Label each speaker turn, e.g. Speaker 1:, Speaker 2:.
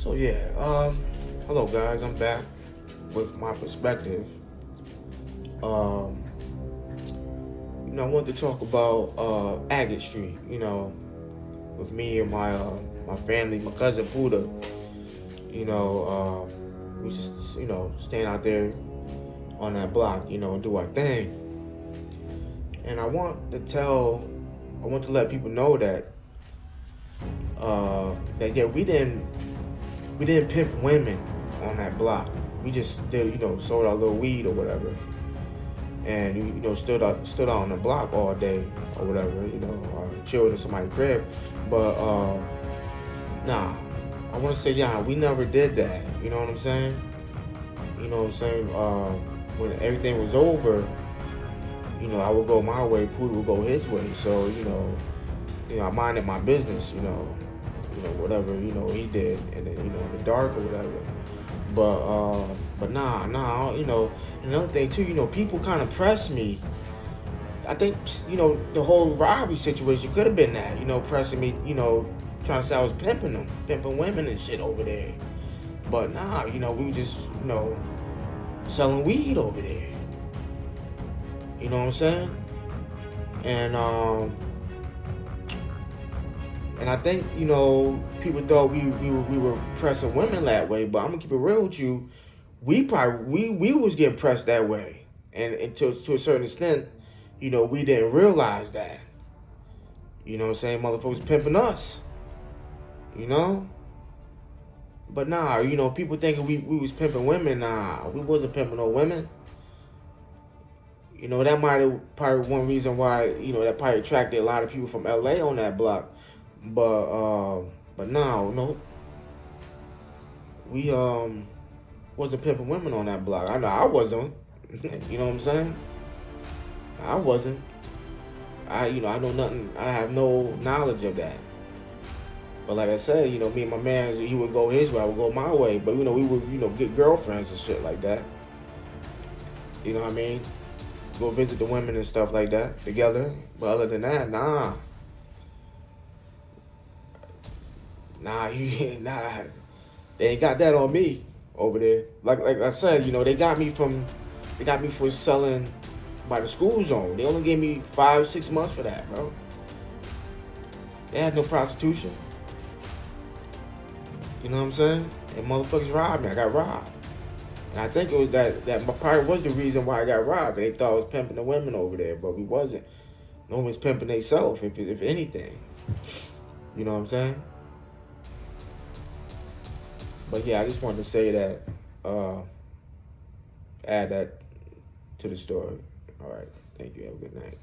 Speaker 1: So yeah, hello guys, I'm back with my perspective. Um, I wanted to talk about Agate Street. With me and my family, my cousin Buddha. We just stand out there on that block, and do our thing. And I want to let people know that yeah, we didn't pimp women on that block. We just did, sold our little weed or whatever, and stood out on the block all day or whatever, or chilled in somebody's crib. But nah, I want to say yeah, we never did that. You know what I'm saying? You know what I'm saying? When everything was over, I would go my way, Poodle would go his way. So I minded my business. Whatever he did, and then in the dark or whatever. But nah, another thing too, people kind of press me. I think the whole robbery situation could have been that, pressing me, trying to say I was pimping women and shit over there. But nah, we were just selling weed over there. You know what I'm saying? And I think, people thought we were pressing women that way, but I'm gonna keep it real with you. We was getting pressed that way. And to a certain extent, we didn't realize that. You know what I'm saying? Motherfuckers pimping us. You know? But nah, people thinking we was pimping women. Nah, we wasn't pimping no women. That might have probably one reason why, that probably attracted a lot of people from LA on that block. But no, we wasn't pimping women on that block. I know I wasn't. You know what I'm saying? I wasn't. I know nothing. I have no knowledge of that. But like I said, me and my man, he would go his way, I would go my way. But we would, get girlfriends and shit like that. You know what I mean? Go visit the women and stuff like that together. But other than that, nah. Nah, nah. They ain't got that on me over there. Like I said, they got me for selling by the school zone. They only gave me 5-6 months for that, bro. They had no prostitution. You know what I'm saying? And motherfuckers robbed me. I got robbed. And I think it was that probably was the reason why I got robbed. They thought I was pimping the women over there, but we wasn't. No one was pimping themselves, if anything. You know what I'm saying? But yeah, I just wanted to say that, add that to the story. All right. Thank you. Have a good night.